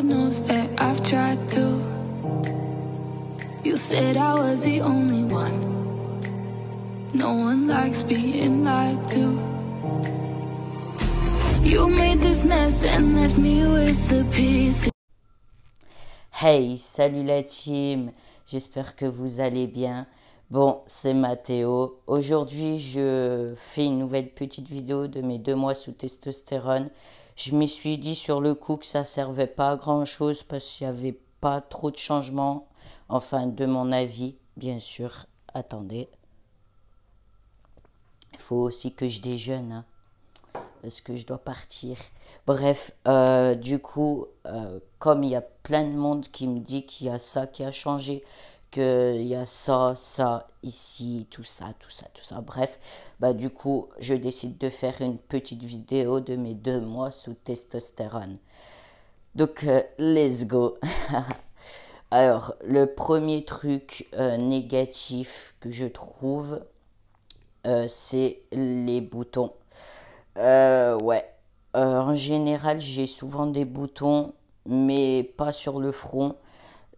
knows that I've tried to. You said I was the only one. No one likes being lied to. You made this mess and left me with the pieces. Hey, salut la team, j'espère que vous allez bien. Bon, c'est Mathéo. Aujourd'hui, je fais une nouvelle petite vidéo de mes 2 mois sous testostérone. Je me suis dit sur le coup que ça servait pas à grand chose parce qu'il n'y avait pas trop de changements. Enfin, de mon avis, bien sûr. Attendez. Il faut aussi que je déjeune, hein, parce que je dois partir. Bref, du coup, comme il y a plein de monde qui me dit qu'il y a ça qui a changé, qu'il y a ça, ici, tout ça. Bref, bah du coup, je décide de faire une petite vidéo de mes 2 mois sous testostérone. Donc, let's go. Alors, le premier truc négatif que je trouve, c'est les boutons. Ouais. En général, j'ai souvent des boutons, mais pas sur le front.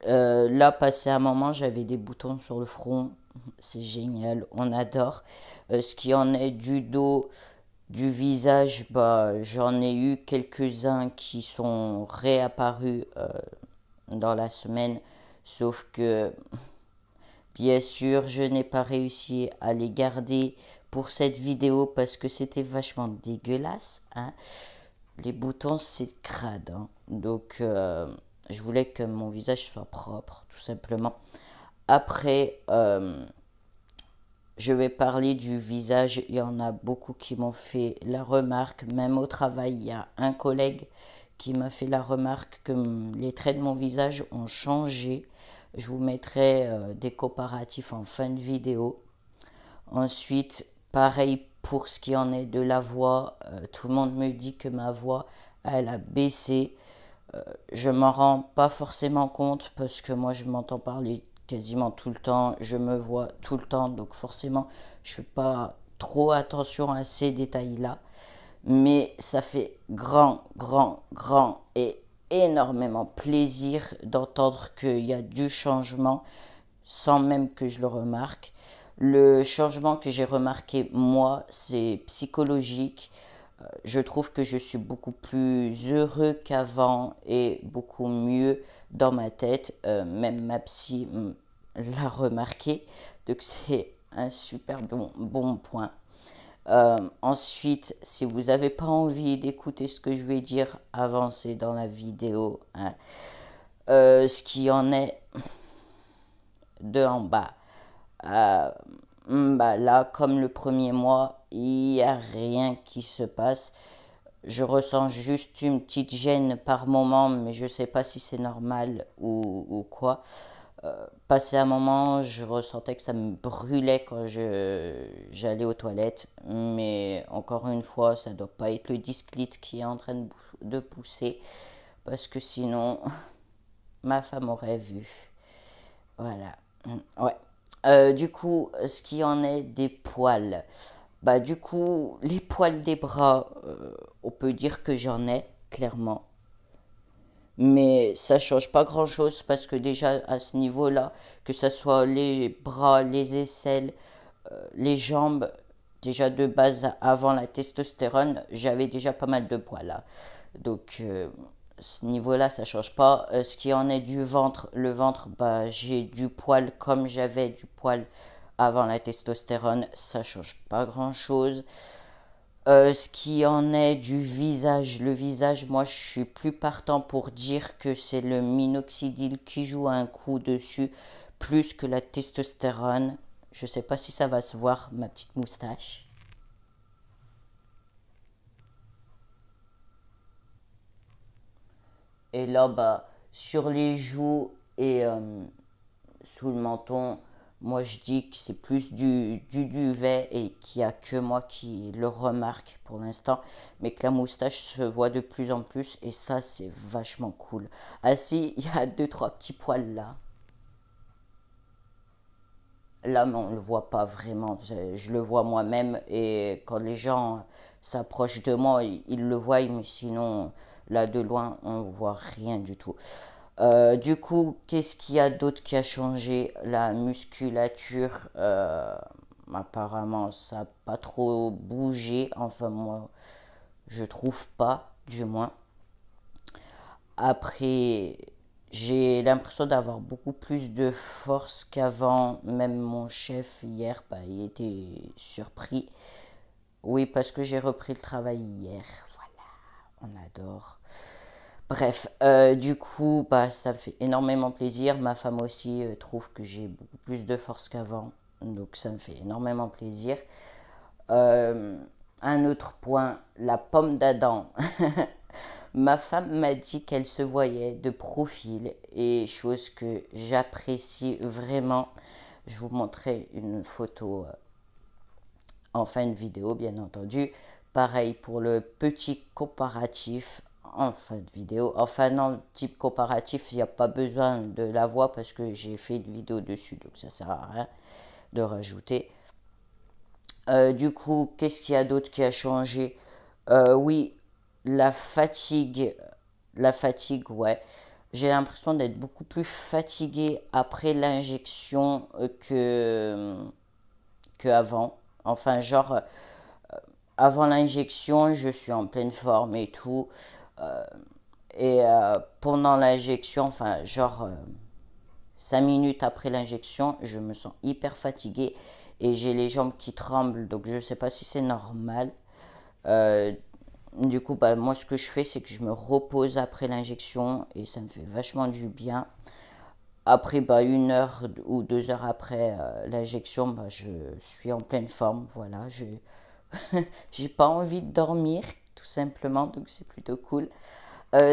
Là, passé un moment, j'avais des boutons sur le front. C'est génial, on adore. Ce qui en est du dos, du visage, bah, j'en ai eu quelques-uns qui sont réapparus dans la semaine. Sauf que, bien sûr, je n'ai pas réussi à les garder pour cette vidéo parce que c'était vachement dégueulasse, hein. Les boutons, c'est crade, hein. Donc, je voulais que mon visage soit propre, tout simplement. Après, je vais parler du visage. Il y en a beaucoup qui m'ont fait la remarque. Même au travail, il y a un collègue qui m'a fait la remarque que les traits de mon visage ont changé. Je vous mettrai des comparatifs en fin de vidéo. Ensuite, pareil pour ce qui en est de la voix. Tout le monde me dit que ma voix, elle a baissé. Je m'en rends pas forcément compte parce que moi, je m'entends parler quasiment tout le temps. Je me vois tout le temps. Donc forcément, je fais pas trop attention à ces détails-là. Mais ça fait grand et énormément plaisir d'entendre qu'il y a du changement sans même que je le remarque. Le changement que j'ai remarqué, moi, c'est psychologique. Je trouve que je suis beaucoup plus heureux qu'avant et beaucoup mieux dans ma tête. Même ma psy l'a remarqué. Donc c'est un super bon point. Ensuite, si vous n'avez pas envie d'écouter ce que je vais dire, avancez dans la vidéo, hein. Ce qui en est de en bas. Bah là, comme le premier mois, il n'y a rien qui se passe. Je ressens juste une petite gêne par moment, mais je ne sais pas si c'est normal ou quoi. Passé un moment, je ressentais que ça me brûlait quand j'allais aux toilettes. Mais encore une fois, ça ne doit pas être le disclite qui est en train de pousser. Parce que sinon, ma femme aurait vu. Voilà. Ouais. Du coup, ce qui en est des poils. Bah du coup, les poils des bras, on peut dire que j'en ai, clairement. Mais ça change pas grand-chose parce que déjà à ce niveau-là, que ce soit les bras, les aisselles, les jambes, déjà de base avant la testostérone, j'avais déjà pas mal de poils là. Donc ce niveau-là, ça change pas. Ce qui en est du ventre, le ventre, bah j'ai du poil comme j'avais du poil avant la testostérone, ça change pas grand-chose. Ce qui en est du visage, le visage, moi je suis plus partant pour dire que c'est le minoxidil qui joue un coup dessus plus que la testostérone. Je sais pas si ça va se voir, ma petite moustache. Et là, bah, sur les joues et sous le menton, moi je dis que c'est plus du duvet et qu'il n'y a que moi qui le remarque pour l'instant, mais que la moustache se voit de plus en plus et ça c'est vachement cool. Ah si, il y a 2-3 petits poils là. Là, mais on ne le voit pas vraiment. Je le vois moi-même et quand les gens s'approchent de moi, ils le voient, mais sinon, Là, de loin, on voit rien du tout. Du coup, qu'est-ce qu'il y a d'autre qui a changé? La musculature, apparemment, ça n'a pas trop bougé. Enfin, moi, je trouve pas, du moins. Après, j'ai l'impression d'avoir beaucoup plus de force qu'avant. Même mon chef, hier, bah, il était surpris. Oui, parce que j'ai repris le travail hier. Voilà, on adore. Bref, du coup, bah, ça me fait énormément plaisir. Ma femme aussi trouve que j'ai beaucoup plus de force qu'avant. Donc ça me fait énormément plaisir. Euh, un autre point, la pomme d'Adam. Ma femme m'a dit qu'elle se voyait de profil et chose que j'apprécie vraiment. Je vous montrerai une photo, enfin une vidéo bien entendu. Pareil pour le petit comparatif en fin de vidéo. Enfin non, type comparatif, il n'y a pas besoin de la voix parce que j'ai fait une vidéo dessus, donc ça sert à rien de rajouter. Du coup, qu'est-ce qu'il y a d'autre qui a changé? Oui, la fatigue. La fatigue, ouais. J'ai l'impression d'être beaucoup plus fatiguée après l'injection que avant. Enfin, genre, avant l'injection, je suis en pleine forme et tout. Et pendant l'injection, enfin, genre 5 minutes après l'injection, je me sens hyper fatiguée et j'ai les jambes qui tremblent. Donc, je ne sais pas si c'est normal. Euh, du coup, bah, moi, ce que je fais, c'est que je me repose après l'injection et ça me fait vachement du bien. Après, bah, 1 heure ou 2 heures après l'injection, bah, je suis en pleine forme. Voilà, j'ai pas envie de dormir, tout simplement, donc c'est plutôt cool.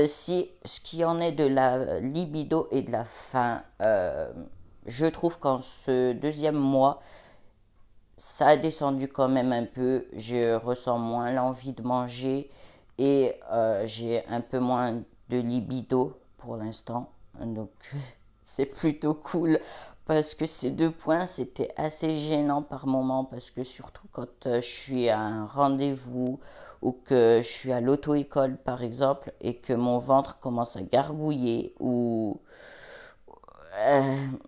Si ce qui en est de la libido et de la faim, je trouve qu'en ce deuxième mois, ça a descendu quand même un peu. Je ressens moins l'envie de manger et j'ai un peu moins de libido pour l'instant. Donc c'est plutôt cool parce que ces 2 points c'était assez gênant par moment parce que surtout quand je suis à un rendez-vous ou que je suis à l'auto-école par exemple et que mon ventre commence à gargouiller ou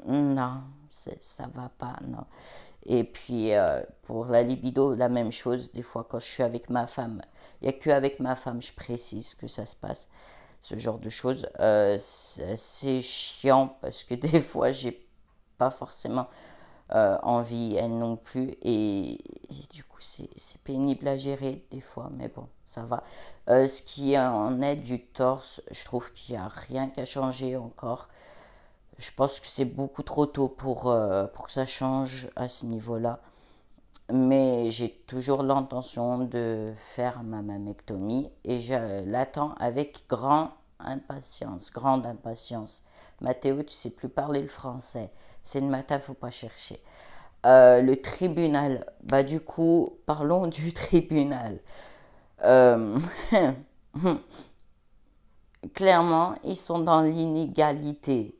non, ça va pas, non. Et puis pour la libido, la même chose, des fois quand je suis avec ma femme, il n'y a qu'avec ma femme, je précise que ça se passe, ce genre de choses. C'est chiant parce que des fois j'ai pas forcément envie, elle non plus, et du coup c'est pénible à gérer des fois, mais bon, ça va. Ce qui en est du torse, je trouve qu'il n'y a rien qu'à changer encore. Je pense que c'est beaucoup trop tôt pour que ça change à ce niveau-là. Mais j'ai toujours l'intention de faire ma mammectomie et je l'attends avec grande impatience. Mathéo, tu sais plus parler le français. C'est le matin, faut pas chercher. Le tribunal, bah du coup, parlons du tribunal. Euh, Clairement, ils sont dans l'inégalité.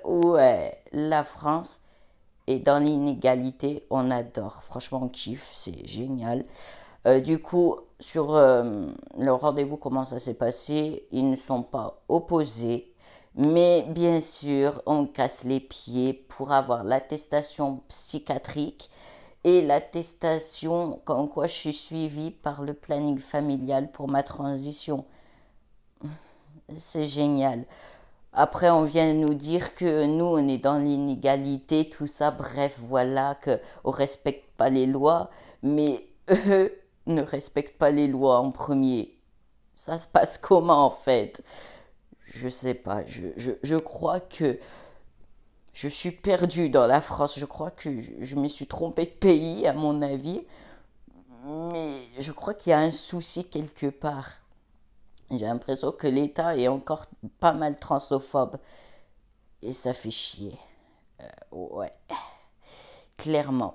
Ouais, la France est dans l'inégalité. On adore. Franchement, on kiffe. C'est génial. Du coup, sur le rendez-vous, comment ça s'est passé? Ils ne sont pas opposés. Mais bien sûr, on casse les pieds pour avoir l'attestation psychiatrique et l'attestation comme quoi je suis suivie par le planning familial pour ma transition. C'est génial. Après, on vient nous dire que nous, on est dans l'inégalité, tout ça. Bref, voilà, qu'on ne respecte pas les lois, mais eux ne respectent pas les lois en premier. Ça se passe comment en fait? Je sais pas. Je crois que je suis perdue dans la France. Je crois que je me suis trompée de pays, à mon avis. Mais je crois qu'il y a un souci quelque part. J'ai l'impression que l'État est encore pas mal transphobe. Et ça fait chier. Ouais, clairement.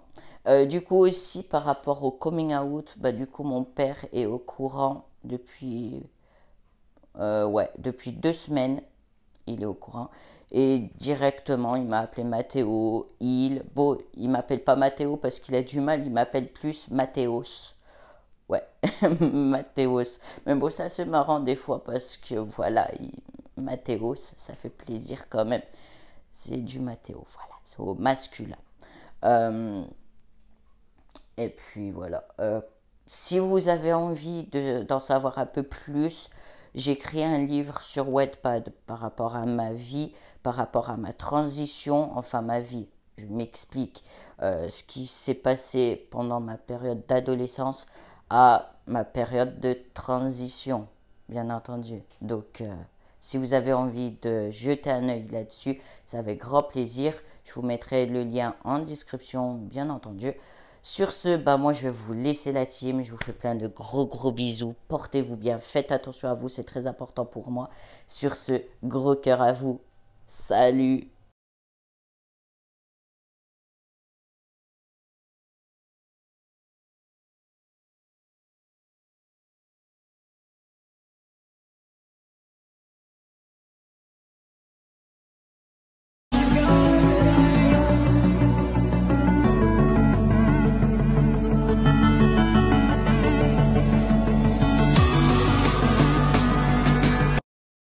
Du coup aussi par rapport au coming out, bah du coup mon père est au courant depuis 2 semaines, il est au courant. Et directement, il m'a appelé Mathéo. Bon, il m'appelle pas Mathéo parce qu'il a du mal, il m'appelle plus Mathéos. Ouais, Mathéos. Mais bon, ça c'est marrant des fois parce que voilà, Mathéos, ça fait plaisir quand même. C'est du Mathéo, voilà, c'est au masculin. Euh, et puis voilà. Si vous avez envie d'en savoir un peu plus, j'ai créé un livre sur Wattpad par rapport à ma vie, par rapport à ma transition, enfin ma vie. Je m'explique. Ce qui s'est passé pendant ma période d'adolescence à ma période de transition, bien entendu. Donc, si vous avez envie de jeter un œil là-dessus, c'est avec grand plaisir. Je vous mettrai le lien en description, bien entendu. Sur ce, bah moi je vais vous laisser la team. Je vous fais plein de gros bisous. Portez-vous bien, faites attention à vous, c'est très important pour moi. Sur ce, gros cœur à vous. Salut!